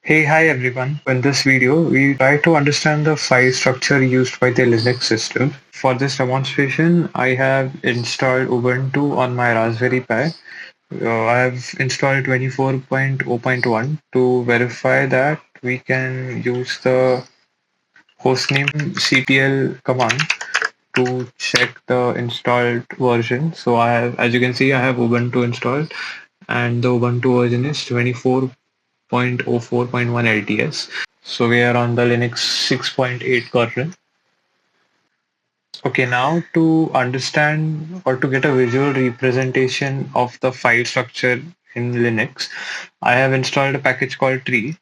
Hi everyone. In this video, we try to understand the file structure used by the Linux system. For this demonstration, I have installed Ubuntu on my Raspberry Pi. I have installed 24.0.1 to verify that we can use the hostname ctl command to check the installed version. So as you can see, I have Ubuntu installed and the Ubuntu version is 24.04.1 LTS. So we are on the Linux 6.8 kernel. Okay, now to understand or to get a visual representation of the file structure in Linux, I have installed a package called tree.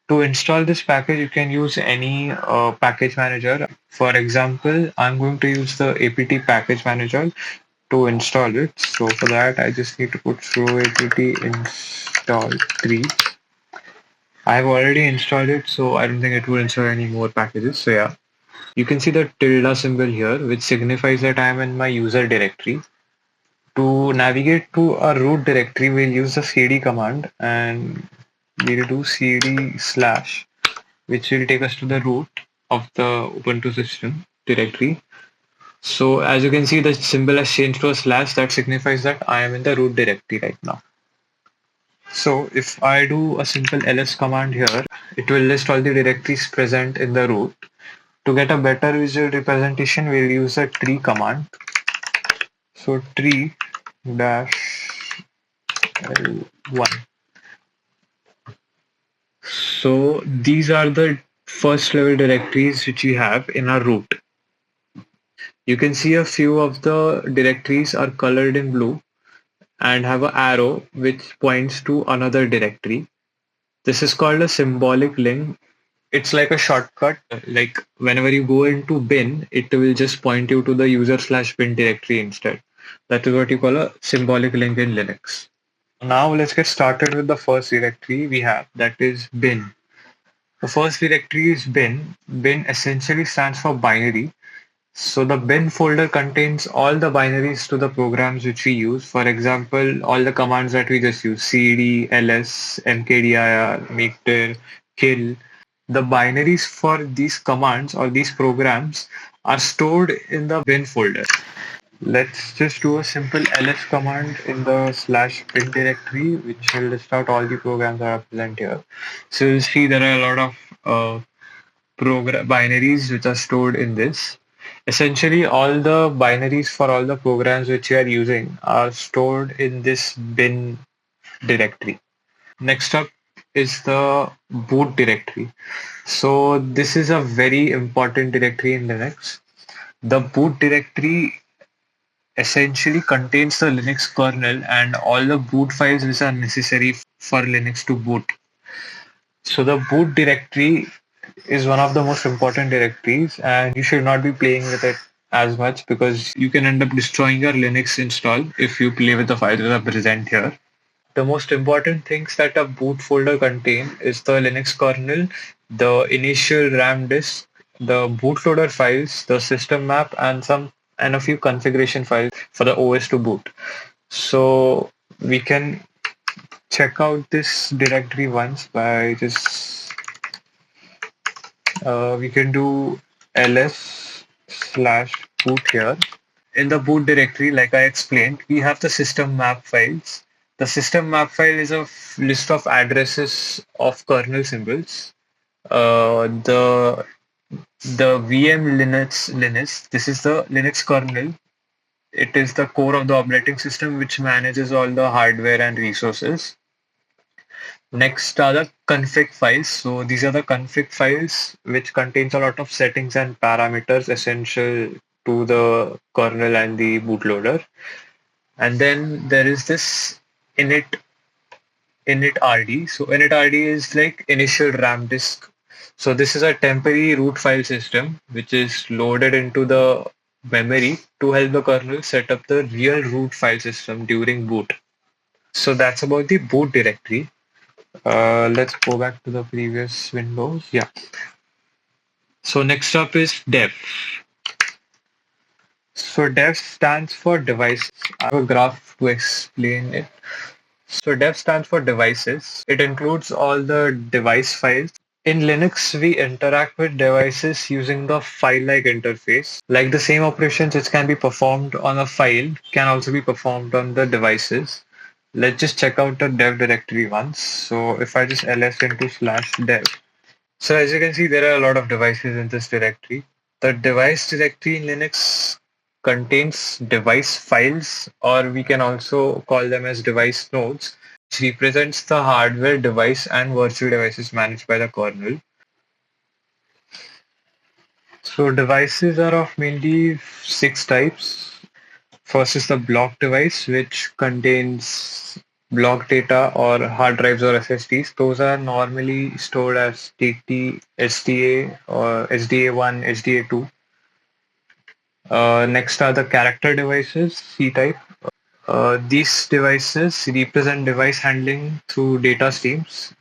To install this package, you can use any package manager. For example, I'm going to use the apt package manager to install it. So for that, I just need to put sudo apt install tree. I have already installed it, so I don't think it will install any more packages. So yeah, you can see the tilde symbol here, which signifies that I am in my user directory. To navigate to a root directory, we'll use the cd command and we'll do cd slash, which will take us to the root of the Ubuntu system directory. So as you can see, the symbol has changed to a slash. That signifies that I am in the root directory right now. So if I do a simple ls command here, it will list all the directories present in the root. To get a better visual representation, we'll use a tree command. So tree dash L1. So these are the first level directories which we have in our root. You can see a few of the directories are colored in blue and have an arrow which points to another directory. This is called a symbolic link. It's like a shortcut. Like whenever you go into bin, it will just point you to the user/bin directory instead. That is what you call a symbolic link in Linux. Now let's get started with the first directory we have, that is bin. The first directory is bin. Bin essentially stands for binary. So the bin folder contains all the binaries to the programs which we use. For example, all the commands that we just use: cd, ls, mkdir, meter, kill. The binaries for these commands or these programs are stored in the bin folder. Let's just do a simple ls command in the slash bin directory, which will list out all the programs that are present here. So you'll see there are a lot of binaries which are stored in this. Essentially, all the binaries for all the programs which you are using are stored in this bin directory. Next up is the boot directory. So this is a very important directory in Linux. The boot directory essentially contains the Linux kernel and all the boot files which are necessary for Linux to boot. So the boot directory is one of the most important directories and you should not be playing with it as much because you can end up destroying your Linux install if you play with the files that are present here. The most important things that a boot folder contain is the Linux kernel, the initial RAM disk, the bootloader files, the system map, and a few configuration files for the OS to boot. So we can check out this directory once by just we can do ls slash boot here. In the boot directory, like I explained, we have the system map files. The system map file is a list of addresses of kernel symbols. The VM Linux, this is the Linux kernel. It is the core of the operating system which manages all the hardware and resources. Next are the config files. So these are the config files which contains a lot of settings and parameters essential to the kernel and the bootloader. And then there is this init rd. So init rd is like initial RAM disk. So this is a temporary root file system which is loaded into the memory to help the kernel set up the real root file system during boot. So that's about the boot directory. Let's go back to the previous windows. Yeah. So next up is dev. So dev stands for devices. I have a graph to explain it. So dev stands for devices. It includes all the device files. In Linux, we interact with devices using the file-like interface. Like the same operations which can be performed on a file can also be performed on the devices. Let's just check out the dev directory once. So if I just ls into /dev. So as you can see, there are a lot of devices in this directory. The device directory in Linux contains device files, or we can also call them as device nodes, which represents the hardware device and virtual devices managed by the kernel. So devices are of mainly six types. First is the block device, which contains block data or hard drives or SSDs. Those are normally stored as TT, SDA or SDA1, SDA2. Next are the character devices, C type. These devices represent device handling through data streams.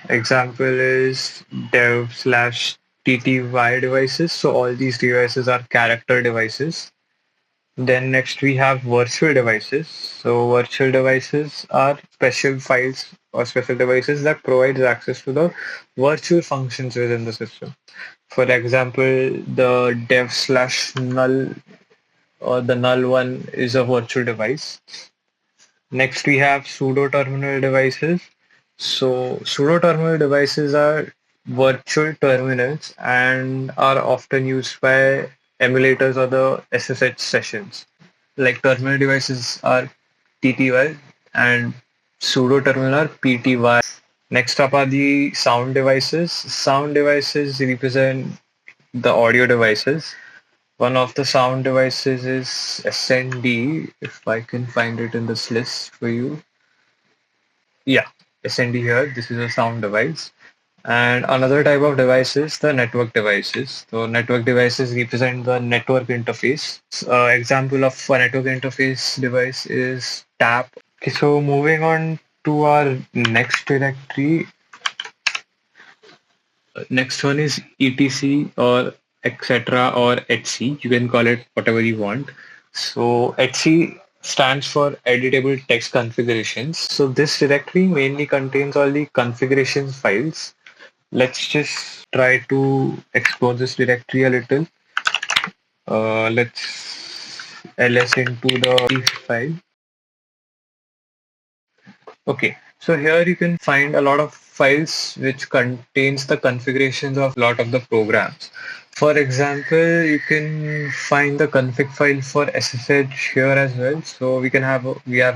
Example is dev slash TTY devices. So all these devices are character devices. Then next we have virtual devices. So virtual devices are special files or special devices that provides access to the virtual functions within the system. For example, the dev slash null or the null one is a virtual device. Next we have pseudo terminal devices. So pseudo terminal devices are virtual terminals and are often used by emulators or the SSH sessions. Like terminal devices are TTY and pseudo terminal are PTY. Next up are the sound devices. Sound devices represent the audio devices. One of the sound devices is SND, if I can find it in this list for you. Yeah, SND here. This is a sound device. And another type of device is the network devices. So network devices represent the network interface. Example of a network interface device is TAP. Okay, so moving on to our next directory. Next one is etc or etc or etc. You can call it whatever you want. So etc stands for editable text configurations. So this directory mainly contains all the configuration files. Let's just try to explore this directory a little. Let's ls into the file. Okay, so here you can find a lot of files which contains the configurations of a lot of the programs. For example, you can find the config file for SSH here as well. So we have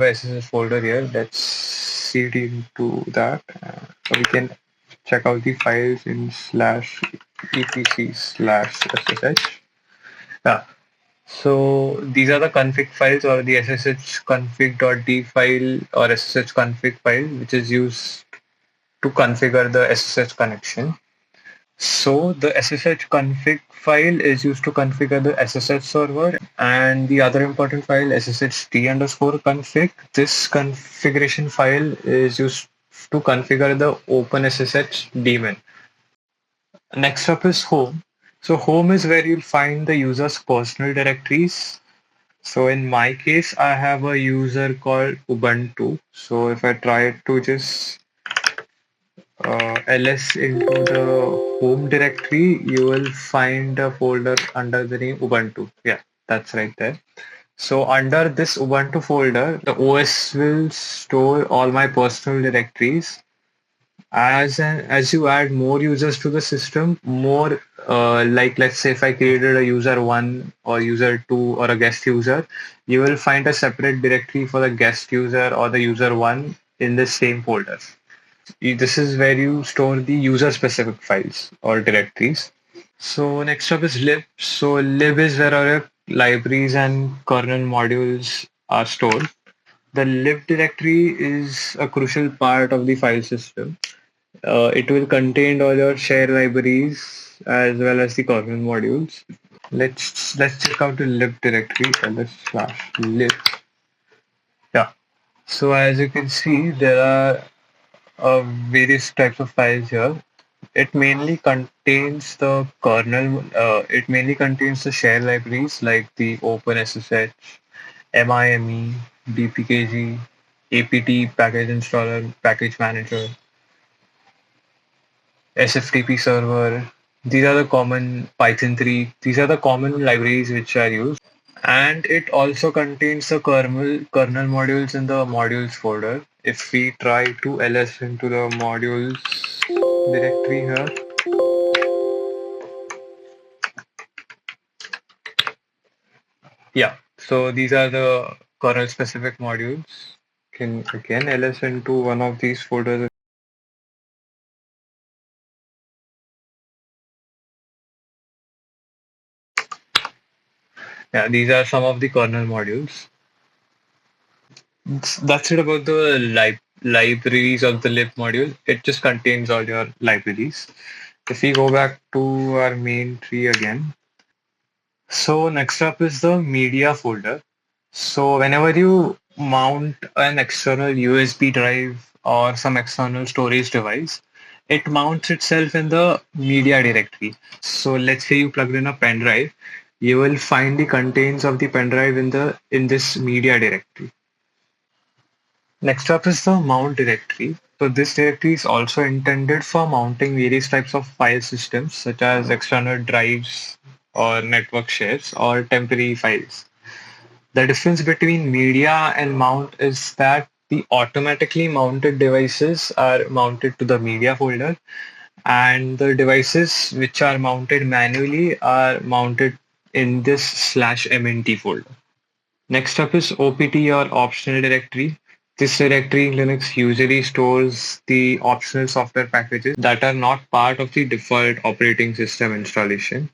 a SSH folder here. Let's cd into that. So we can check out the files in slash etc slash SSH. Yeah. So these are the config files or the ssh config.d file or ssh config file, which is used to configure the SSH connection. So the SSH config file is used to configure the SSH server, and the other important file SSHD underscore config. This configuration file is used to configure the OpenSSH daemon. Next up is home. So home is where you'll find the user's personal directories. So in my case, I have a user called Ubuntu. So if I try to just ls into the home directory, you will find a folder under the name Ubuntu. Yeah, that's right there. So under this Ubuntu folder, the OS will store all my personal directories. As you add more users to the system, more like let's say if I created a user one or user two or a guest user, you will find a separate directory for the guest user or the user one in the same folder. This is where you store the user specific files or directories. So next up is lib. So lib is where our libraries and kernel modules are stored. The lib directory is a crucial part of the file system. It will contain all your share libraries as well as the kernel modules. Let's check out the lib directory. Ls slash lib. Yeah. So as you can see, there are various types of files here. It mainly contains the kernel. It mainly contains the share libraries like the OpenSSH, MIME, BPKG. apt package installer, package manager, SFTP server. These are the common Python 3. These are the common libraries which are used. And it also contains the kernel modules in the modules folder. If we try to ls into the modules directory here, yeah. So these are the kernel specific modules. Can again ls into one of these folders. Yeah, these are some of the kernel modules. That's it about the libraries of the lib module. It just contains all your libraries. If we go back to our main tree again, so next up is the media folder. So whenever you mount an external USB drive or some external storage device, it mounts itself in the media directory. So let's say you plugged in a pen drive, you will find the contents of the pen drive in this media directory. Next up is the mount directory. So this directory is also intended for mounting various types of file systems such as external drives or network shares or temporary files. The difference between media and mount is that the automatically mounted devices are mounted to the media folder and the devices which are mounted manually are mounted in this /mnt folder. Next up is OPT or optional directory. This directory in Linux usually stores the optional software packages that are not part of the default operating system installation.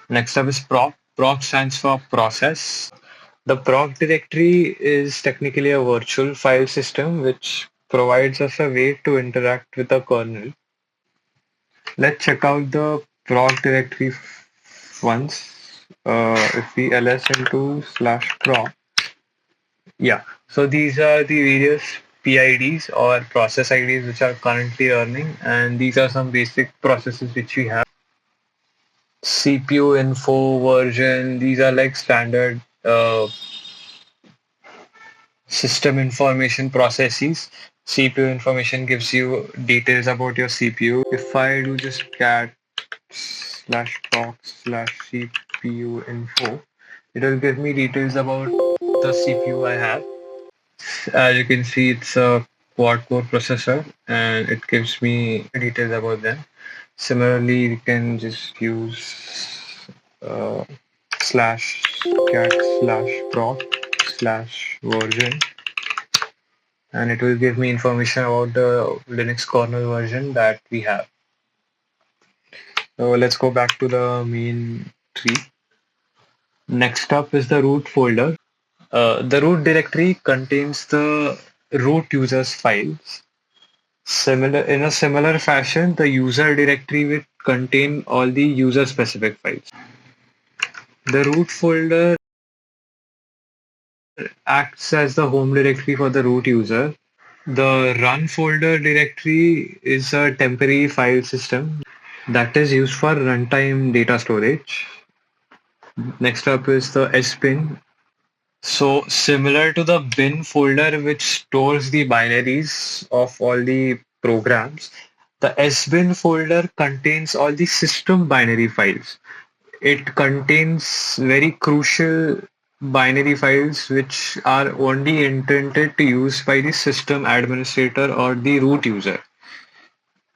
Next up is proc. Proc stands for process. The proc directory is technically a virtual file system which provides us a way to interact with the kernel. Let's check out the proc directory once. If we ls into /proc, yeah. So these are the various PIDs or process IDs which are currently running, and these are some basic processes which we have. CPU info version, these are like standard system information processes. CPU information gives you details about your CPU. If I do just cat /proc/CPU info, it will give me details about the CPU I have. As you can see, it's a quad core processor and it gives me details about them. Similarly, we can just use uh, /cat/proc/version and it will give me information about the Linux kernel version that we have. So let's go back to the main tree. Next up is the root folder. The root directory contains the root user's files. In a similar fashion, the user directory will contain all the user specific files. The root folder acts as the home directory for the root user. The run folder directory is a temporary file system that is used for runtime data storage. Next up is the sbin. So similar to the bin folder which stores the binaries of all the programs, the sbin folder contains all the system binary files. It contains very crucial binary files which are only intended to use by the system administrator or the root user.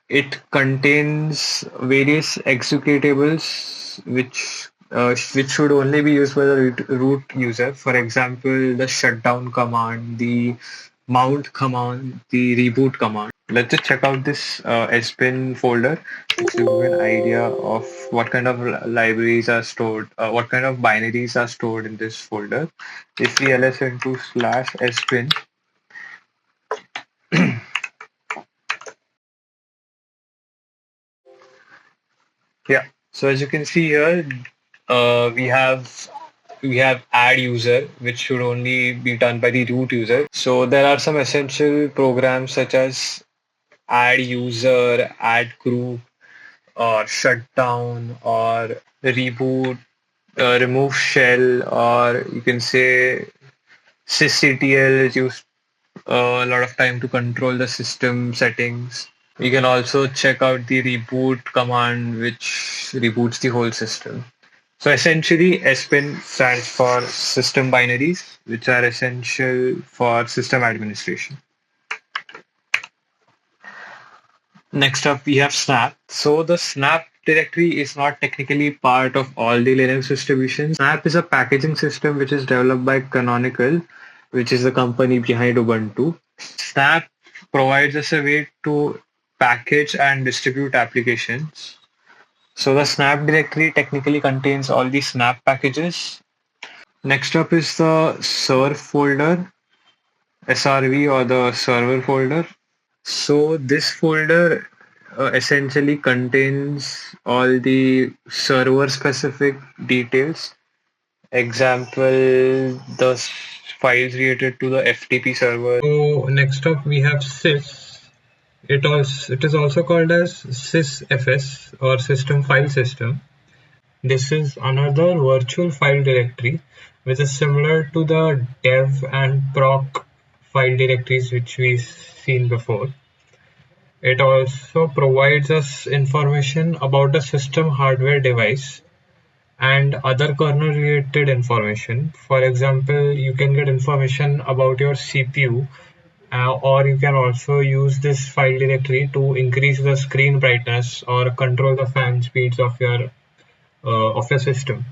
It contains various executables which should only be used by the root user. For example, the shutdown command, the mount command, the reboot command. Let's just check out this sbin folder, which will give you an idea of what kind of libraries are stored, what kind of binaries are stored in this folder. If we ls into /sbin, yeah. So as you can see here, we have add user, which should only be done by the root user. So there are some essential programs such as add user, add group, or shutdown, or reboot, remove shell, or you can say sysctl is used a lot of time to control the system settings. You can also check out the reboot command, which reboots the whole system. So essentially, SBIN stands for system binaries, which are essential for system administration. Next up, we have Snap. So the Snap directory is not technically part of all the Linux distributions. Snap is a packaging system which is developed by Canonical, which is the company behind Ubuntu. Snap provides us a way to package and distribute applications. So the Snap directory technically contains all the Snap packages. Next up is the SERV folder, SRV or the server folder. So this folder essentially contains all the server specific details. Example, the files related to the FTP server. So next up we have sys. It is also called as sysfs or system file system. This is another virtual file directory which is similar to the dev and proc file directories which we've seen before. It also provides us information about the system hardware device and other kernel related information. For example, you can get information about your CPU, or you can also use this file directory to increase the screen brightness or control the fan speeds of your system.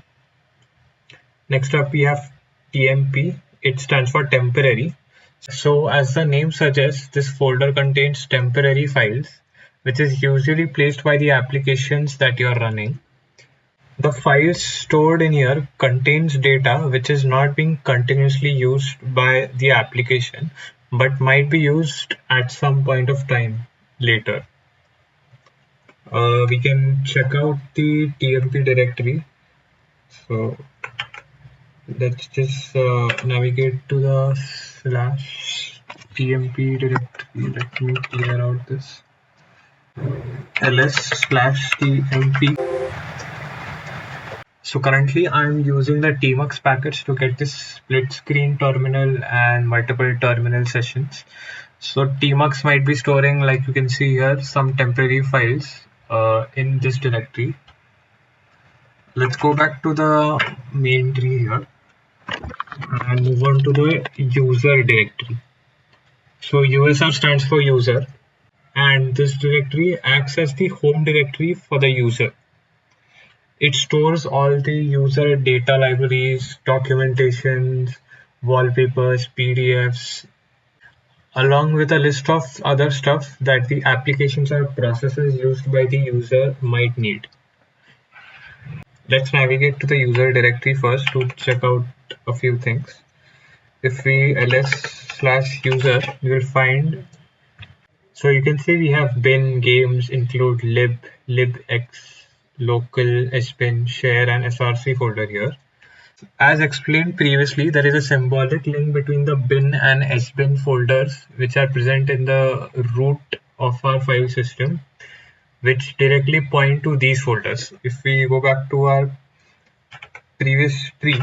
Next up we have TMP. It stands for temporary. So as the name suggests, this folder contains temporary files, which is usually placed by the applications that you are running. The files stored in here contains data which is not being continuously used by the application, but might be used at some point of time later. We can check out the TMP directory. So let's just navigate to the /tmp directory. Let me clear out this ls/tmp. So currently I'm using the tmux package to get this split screen terminal and multiple terminal sessions. So tmux might be storing, like you can see here, some temporary files in this directory. Let's go back to the main tree here and move on to the user directory. So USR stands for user, and this directory acts as the home directory for the user. It stores all the user data libraries, documentations, wallpapers, PDFs, along with a list of other stuff that the applications or processes used by the user might need. Let's navigate to the user directory first to check out a few things. If we ls/user, you will find, so you can see we have bin, games, include lib, libx, local, sbin, share and src folder here. As explained previously, there is a symbolic link between the bin and sbin folders which are present in the root of our file system, which directly point to these folders. If we go back to our previous tree,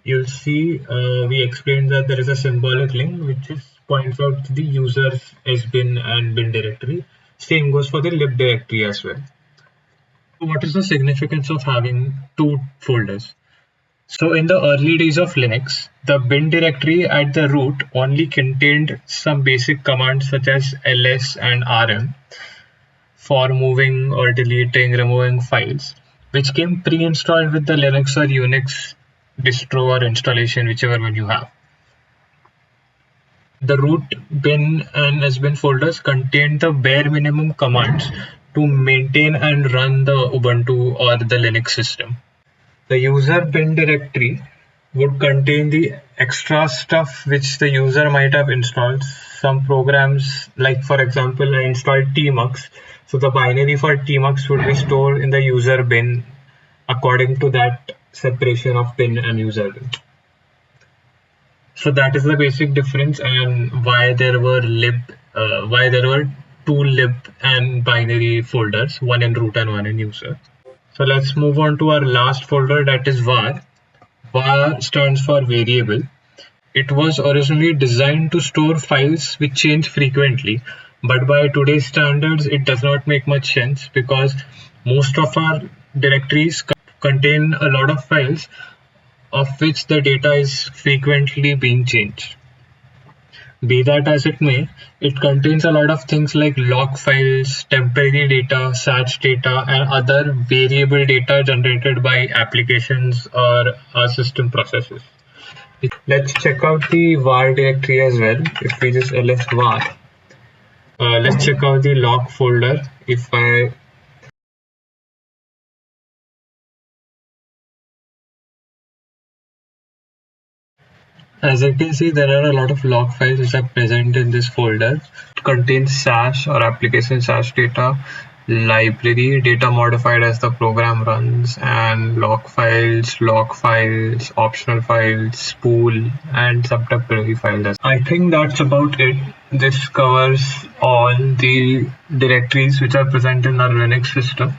you'll see we explained that there is a symbolic link which points out to the user's sbin and bin directory. Same goes for the lib directory as well. What is the significance of having two folders? So in the early days of Linux, the bin directory at the root only contained some basic commands such as ls and rm for moving or deleting, removing files, which came pre-installed with the Linux or Unix distro or installation, whichever one you have. The root, bin and sbin folders contained the bare minimum commands to maintain and run the Ubuntu or the Linux system. The user bin directory would contain the extra stuff which the user might have installed. Some programs, like for example, I installed tmux. So the binary for tmux would be stored in the user bin according to that separation of bin and user bin. So that is the basic difference, and why there were two lib and binary folders, one in root and one in user. So let's move on to our last folder, that is var. Var stands for variable. It was originally designed to store files which change frequently, but by today's standards, it does not make much sense because most of our directories contain a lot of files of which the data is frequently being changed. Be that as it may, it contains a lot of things like log files, temporary data, SATS data, and other variable data generated by applications or our system processes. Let's check out the var directory as well. If we just ls var, let's check out the log folder. As you can see, there are a lot of log files which are present in this folder. It contains SAS or application SAS data, library, data modified as the program runs, and log files, optional files, spool, and some temporary files. I think that's about it. This covers all the directories which are present in our Linux system.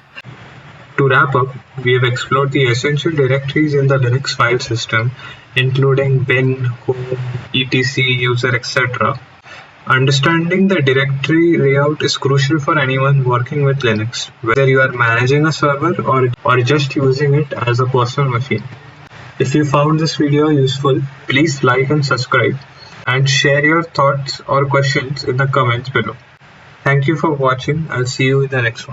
To wrap up, we have explored the essential directories in the Linux file system, including bin, home, etc, user, etc. Understanding the directory layout is crucial for anyone working with Linux, whether you are managing a server or just using it as a personal machine. If you found this video useful, please like and subscribe, and share your thoughts or questions in the comments below. Thank you for watching. I'll see you in the next one.